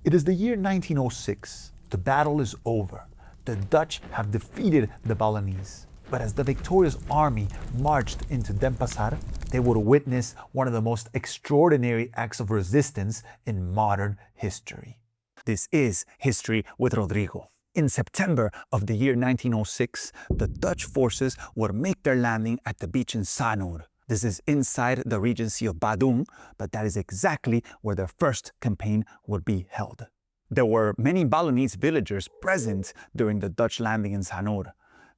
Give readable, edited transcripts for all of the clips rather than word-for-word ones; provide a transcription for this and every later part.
It is the year 1906. The battle is over. The Dutch have defeated the Balinese. But as the victorious army marched into Denpasar, they would witness one of the most extraordinary acts of resistance in modern history. This is History with Rodrigo. In September of the year 1906, the Dutch forces would make their landing at the beach in Sanur. This is inside the Regency of Badung, but that is exactly where their first campaign would be held. There were many Balinese villagers present during the Dutch landing in Sanur.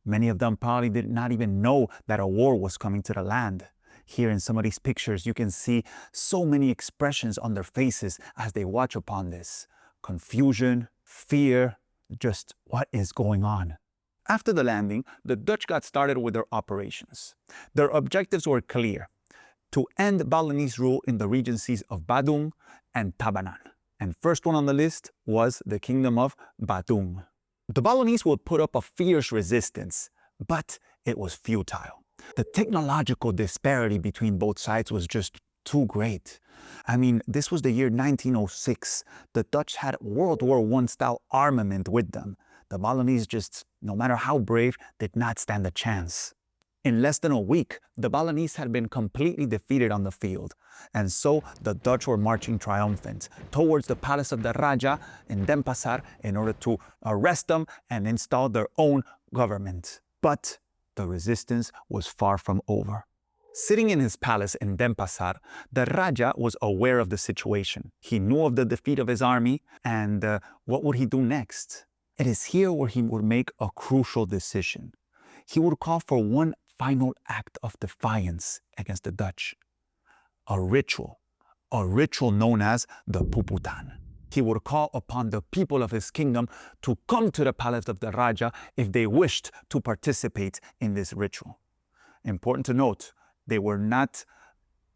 Many of them probably did not even know that a war was coming to the land. Here in some of these pictures, you can see so many expressions on their faces as they watch upon this. Confusion, fear, just what is going on? After the landing, the Dutch got started with their operations. Their objectives were clear: to end Balinese rule in the regencies of Badung and Tabanan. And first one on the list was the Kingdom of Badung. The Balinese would put up a fierce resistance, but it was futile. The technological disparity between both sides was just too great. I mean, this was the year 1906. The Dutch had World War I style armament with them. The Balinese just, no matter how brave, did not stand a chance. In less than a week, the Balinese had been completely defeated on the field, and so the Dutch were marching triumphant towards the palace of the Raja in Denpasar in order to arrest them and install their own government. But the resistance was far from over. Sitting in his palace in Denpasar, the Raja was aware of the situation. He knew of the defeat of his army, and what would he do next? It is here where he would make a crucial decision. He would call for one final act of defiance against the Dutch. A ritual known as the Puputan. He would call upon the people of his kingdom to come to the palace of the Raja if they wished to participate in this ritual. Important to note, they were not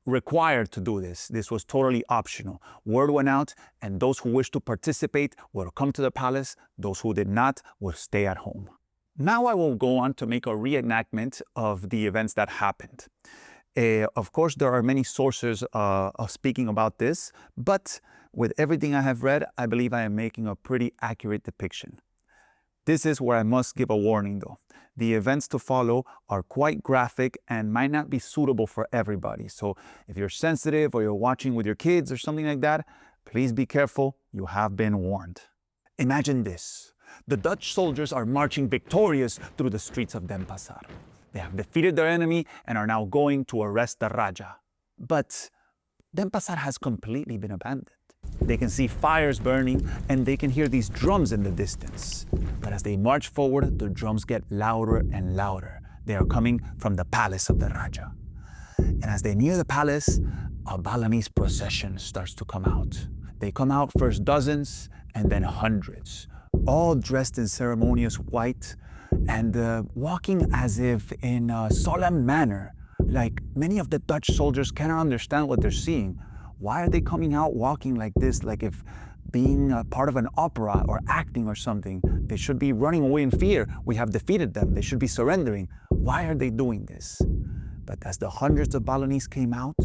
required to do this. This was totally optional. Word went out, and those who wished to participate would come to the palace. Those who did not would stay at home. Now I will go on to make a reenactment of the events that happened. Of course, there are many sources speaking about this, but with everything I have read, I believe I am making a pretty accurate depiction. This is where I must give a warning though. The events to follow are quite graphic and might not be suitable for everybody. So if you're sensitive or you're watching with your kids or something like that, please be careful. You have been warned. Imagine this. The Dutch soldiers are marching victorious through the streets of Denpasar. They have defeated their enemy and are now going to arrest the Raja. But Denpasar has completely been abandoned. They can see fires burning and they can hear these drums in the distance. But as they march forward, the drums get louder and louder. They are coming from the palace of the Raja. And as they near the palace, a Balinese procession starts to come out. They come out first dozens and then hundreds, all dressed in ceremonious white and walking as if in a solemn manner. Like many of the Dutch soldiers cannot understand what they're seeing. Why are they coming out walking like this, like if being a part of an opera or acting or something? They should be running away in fear. We have defeated them. They should be surrendering. Why are they doing this? But as the hundreds of Balinese came out,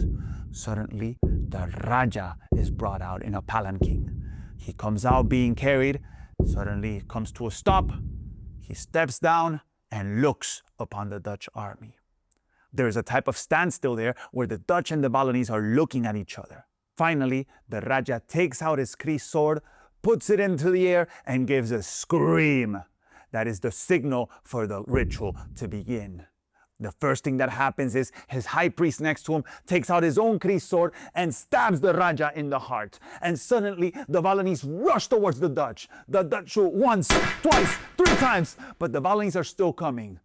suddenly the Raja is brought out in a palanquin. He comes out being carried. Suddenly it comes to a stop. He steps down and looks upon the Dutch army. There is a type of standstill there where the Dutch and the Balinese are looking at each other. Finally, the Raja takes out his Kris sword, puts it into the air, and gives a scream. That is the signal for the ritual to begin. The first thing that happens is his high priest next to him takes out his own Kris sword and stabs the Raja in the heart. And suddenly, the Balinese rush towards the Dutch. The Dutch shoot once, twice, 3 times, but the Balinese are still coming.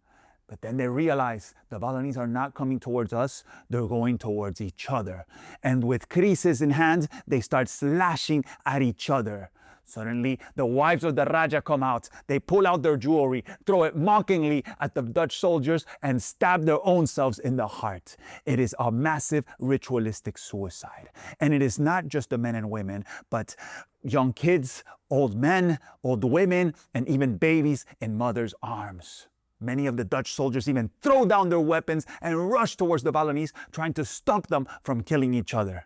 But then they realize the Balinese are not coming towards us, they're going towards each other. And with krises in hand, they start slashing at each other. Suddenly, the wives of the Raja come out. They pull out their jewelry, throw it mockingly at the Dutch soldiers, and stab their own selves in the heart. It is a massive ritualistic suicide. And it is not just the men and women, but young kids, old men, old women, and even babies in mothers' arms. Many of the Dutch soldiers even throw down their weapons and rush towards the Balinese, trying to stop them from killing each other.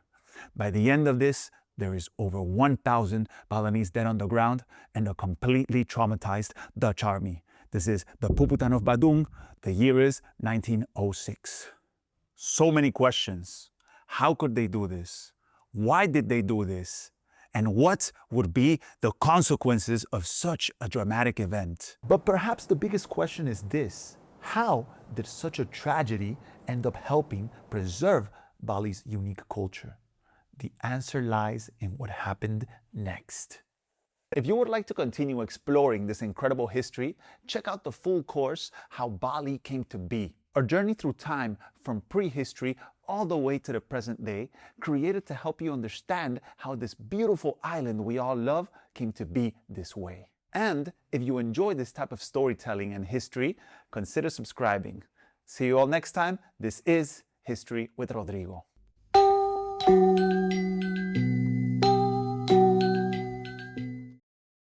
By the end of this, There is over 1,000 Balinese dead on the ground and a completely traumatized Dutch army. This is the Puputan of Badung. The year is 1906. So many questions. How could they do this? Why did they do this? And what would be the consequences of such a dramatic event? But perhaps the biggest question is this: how did such a tragedy end up helping preserve Bali's unique culture? The answer lies in what happened next. If you would like to continue exploring this incredible history, check out the full course, How Bali Came to Be, a journey through time from prehistory all the way to the present day, created to help you understand how this beautiful island we all love came to be this way. And if you enjoy this type of storytelling and history, consider subscribing. See you all next time. This is History with Rodrigo.